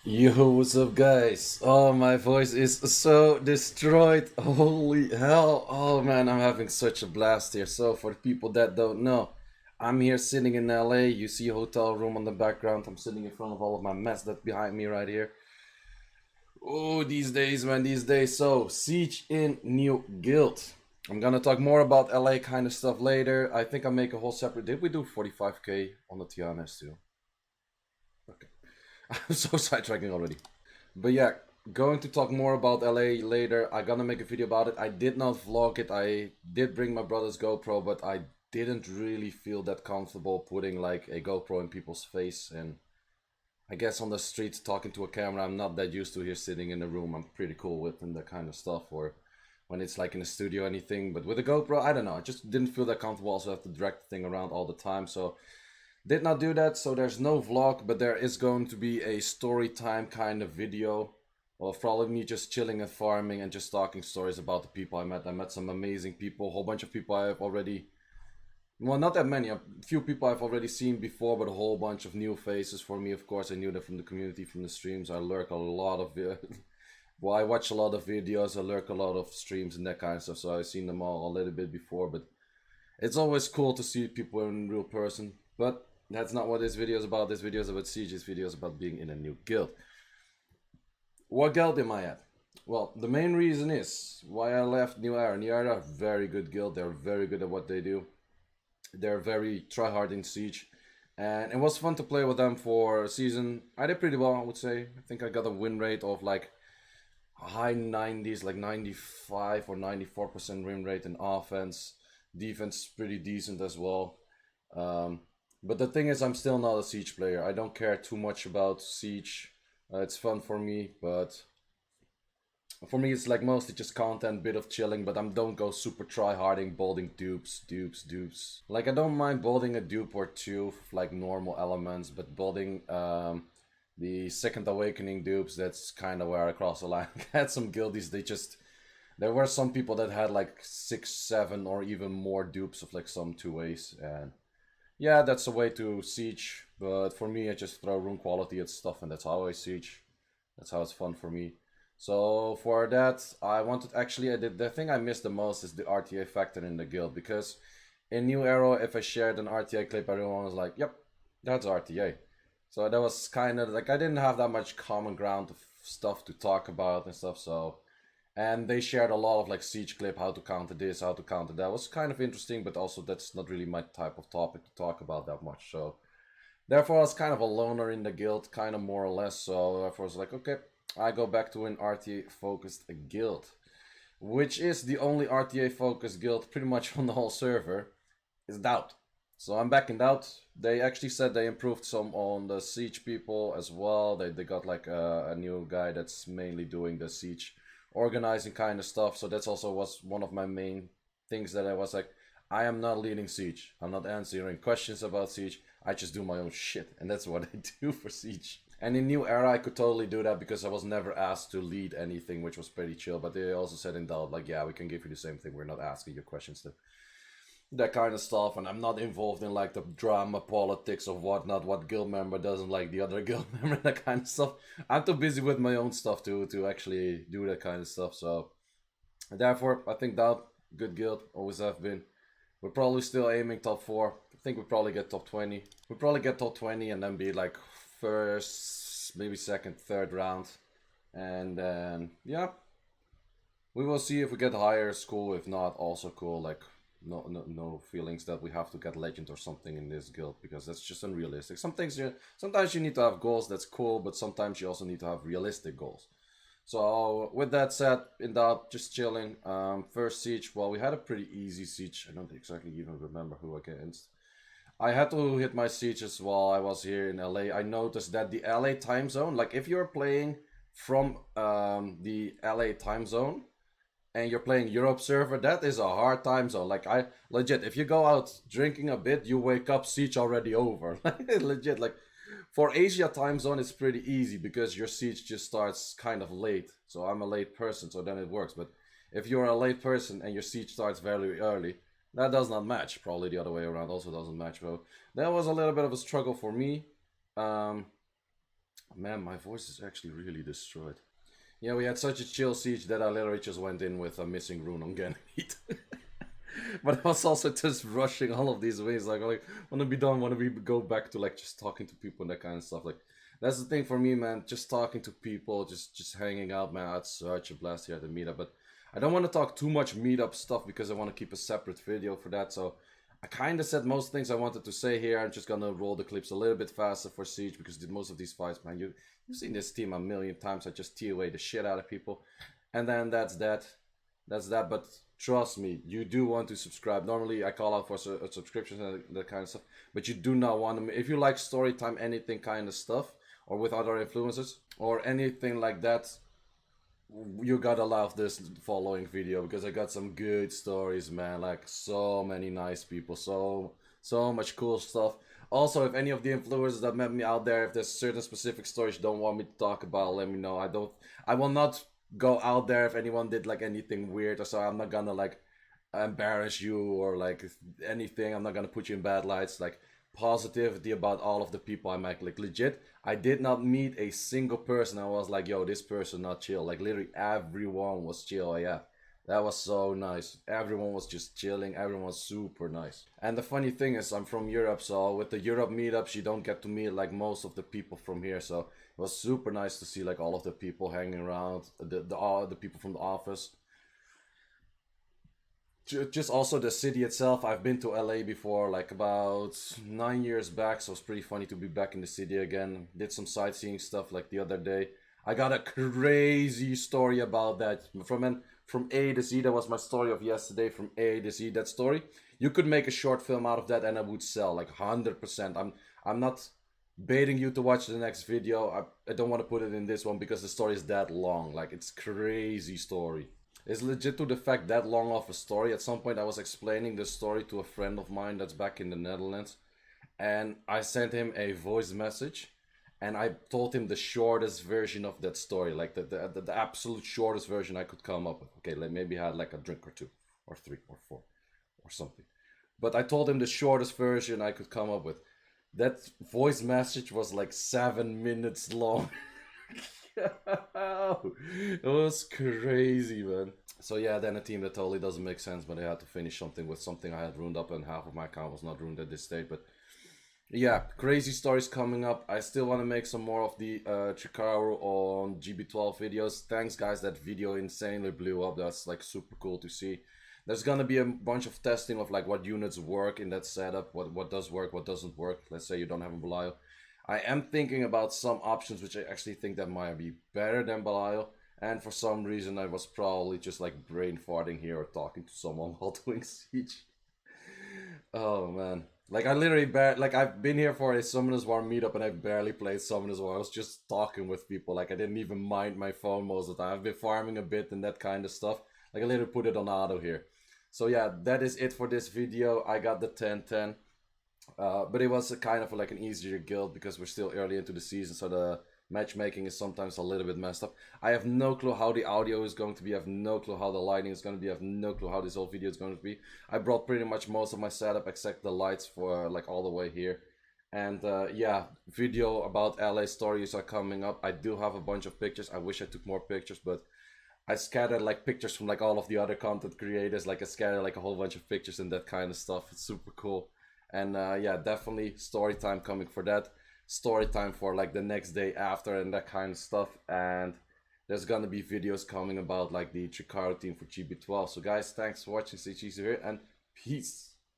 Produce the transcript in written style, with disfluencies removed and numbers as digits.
Yo, what's up, guys? Oh, my voice is so destroyed. Holy hell. Oh, man, I'm having such a blast here. So, for the people that don't know, I'm here sitting in LA. You see a hotel room on the background. I'm sitting in front of all of my mess that's behind me right here. Oh, these days, man, these days. So, Siege in New Guild. I'm gonna talk more about LA kind of stuff later. I think I'll make a whole separate. Did we do 45k on the TNS too? Okay. I'm so sidetracking already. But yeah, going to talk more about LA later. I'm gonna make a video about it. I did not vlog it. I did bring my brother's GoPro, but I didn't really feel that comfortable putting like a GoPro in people's face. And I guess on the streets talking to a camera, I'm not that used to here sitting in a room. I'm pretty cool with and that kind of stuff. Or when it's like in a studio or anything. But with a GoPro, I don't know. I just didn't feel that comfortable. Also have to drag the thing around all the time. So did not do that, so there's no vlog, but there is going to be a story time kind of video of probably me just chilling and farming and just talking stories about the people I met. I met some amazing people, a whole bunch of people I've already, well, not that many, a few people I've already seen before, but a whole bunch of new faces for me. Of course, I knew them from the community, from the streams. I lurk a lot of, well, I watch a lot of videos, I lurk a lot of streams and that kind of stuff, so I've seen them all a little bit before, but it's always cool to see people in real person. But that's not what this video is about. This video is about Siege. This video is about being in a new guild. What guild am I at? Well, the main reason is why I left New Era. New Era, very good guild. They're very good at what they do. They're very tryhard in Siege. And it was fun to play with them for a season. I did pretty well, I would say. I think I got a win rate of like high 90s, like 95 or 94% win rate in offense. Defense pretty decent as well. But the thing is, I'm still not a Siege player. I don't care too much about Siege. It's fun for me, but for me it's like mostly just content, bit of chilling, but I don't go super try-harding, building dupes. Like I don't mind building a dupe or two, like normal elements, but building the Second Awakening dupes, that's kind of where I cross the line. I had some guildies, there were some people that had like 6, 7 or even more dupes of like some 2As, and yeah, that's a way to siege, but for me, I just throw room quality at stuff, and that's how I siege. That's how it's fun for me. So for that, I wanted actually, I did the thing I missed the most is the RTA factor in the guild, because in New Era, if I shared an RTA clip, everyone was like, "Yep, that's RTA." So that was kind of like I didn't have that much common ground of stuff to talk about and stuff. So and they shared a lot of like siege clip, how to counter this, how to counter that. It was kind of interesting, but also that's not really my type of topic to talk about that much. So therefore I was kind of a loner in the guild, kind of more or less. So therefore I was like, okay, I go back to an RTA focused guild, which is the only RTA focused guild pretty much on the whole server, is Doubt. So I'm back in Doubt. They actually said they improved some on the siege people as well. They got like a new guy that's mainly doing the siege organizing kind of stuff. So that's also was one of my main things that I was like, I am not leading Siege. I'm not answering questions about Siege. I just do my own shit, and that's what I do for Siege. And in New Era, I could totally do that because I was never asked to lead anything, which was pretty chill. But they also said in Doubt, like, yeah, we can give you the same thing. We're not asking you questions to that kind of stuff, and I'm not involved in like the drama politics of whatnot, what guild member doesn't like the other guild member, that kind of stuff. I'm too busy with my own stuff to actually do that kind of stuff. So therefore I think that good guild, always have been. We're probably still aiming top 4. I think we probably get top 20. We probably get top 20 and then be like first, maybe second, third round, and then yeah, we will see. If we get higher, it's cool. If not, also cool. Like no feelings that we have to get legend or something in this guild, because that's just unrealistic. Sometimes you need to have goals, that's cool, but sometimes you also need to have realistic goals. So with that said, in that, just chilling. First siege, well, we had a pretty easy siege. I don't exactly even remember who against. I had to hit my sieges while I was here in LA. I noticed that the LA time zone, like if you're playing from the LA time zone, and you're playing Europe server, that is a hard time zone. Like I legit, if you go out drinking a bit, you wake up, siege already over. Legit, like for Asia time zone, it's pretty easy because your siege just starts kind of late. So I'm a late person, so then it works. But if you're a late person and your siege starts very early, that does not match. Probably the other way around also doesn't match. So that was a little bit of a struggle for me. Um, Man, my voice is actually really destroyed. Yeah, we had such a chill siege that I literally just went in with a missing rune on Ganymede. But I was also just rushing all of these ways, like wanna be done, wanna be go back to like just talking to people and that kind of stuff. Like that's the thing for me, man. Just talking to people, just hanging out, man. I had such a blast here at the meetup. But I don't want to talk too much meetup stuff because I want to keep a separate video for that. So I kind of said most things I wanted to say here. I'm just gonna roll the clips a little bit faster for Siege because most of these fights, man, you've seen this team a million times. I just tee away the shit out of people, and then that's that. That's that. But trust me, you do want to subscribe. Normally, I call out for subscriptions and that kind of stuff, but you do not want to. If you like storytime, anything kind of stuff, or with other influencers, or anything like that, you gotta love this following video because I got some good stories, man. Like so many nice people, so much cool stuff. Also, if any of the influencers that met me out there, if there's certain specific stories you don't want me to talk about, let me know. I will not go out there if anyone did like anything weird or so. I'm not gonna like embarrass you or like anything. I'm not gonna put you in bad lights. Like positivity about all of the people I met. Like legit, I did not meet a single person. I was like, yo, this person not chill. Like literally everyone was chill. Yeah. That was so nice. Everyone was just chilling. Everyone was super nice. And the funny thing is, I'm from Europe, so with the Europe meetups, you don't get to meet like most of the people from here. So it was super nice to see like all of the people hanging around, all the people from the office. Just also the city itself. I've been to LA before, like about 9 years back, so it's pretty funny to be back in the city again. Did some sightseeing stuff like the other day. I got a crazy story about that from A to Z. That was my story of yesterday. From A to Z, that story. You could make a short film out of that, and I would sell like 100%. I'm not baiting you to watch the next video. I don't want to put it in this one because the story is that long. Like it's crazy story. It's legit to the fact that long of a story. At some point, I was explaining the story to a friend of mine that's back in the Netherlands, and I sent him a voice message, and I told him the shortest version of that story, like the absolute shortest version I could come up with. Okay, like maybe I had like a drink or two, or three, or four, or something. But I told him the shortest version I could come up with. That voice message was like 7 minutes long. It was crazy, man. So yeah, then a team that totally doesn't make sense, but I had to finish something with something I had ruined up, and half of my account was not ruined at this stage. But yeah, crazy stories coming up. I still want to make some more of the Chikaru on GB12 videos. Thanks, guys. That video insanely blew up. That's like super cool to see. There's gonna be a bunch of testing of like what units work in that setup, what does work, what doesn't work. Let's say you don't have a Belial. I am thinking about some options which I actually think that might be better than Belial. And for some reason I was probably just like brain farting here or talking to someone while doing Siege. Oh man. Like I literally like I've been here for a Summoners War meetup and I barely played Summoners War. I was just talking with people. Like I didn't even mind my phone most of the time. I've been farming a bit and that kind of stuff. Like I literally put it on auto here. So yeah, that is it for this video. I got the 10-10. But it was a kind of like an easier guild because we're still early into the season, so the matchmaking is sometimes a little bit messed up. I have no clue how the audio is going to be. I have no clue how the lighting is going to be. I have no clue how this whole video is going to be. I brought pretty much most of my setup except the lights for like all the way here. And yeah, video about LA stories are coming up. I do have a bunch of pictures. I wish I took more pictures, but I scattered like pictures from like all of the other content creators. Like I scattered like a whole bunch of pictures and that kind of stuff. It's super cool. And yeah, definitely story time coming for that. Story time for like the next day after and that kind of stuff. And there's gonna be videos coming about like the Chikaro team for GB12. So guys, thanks for watching. Seiishizo here and peace.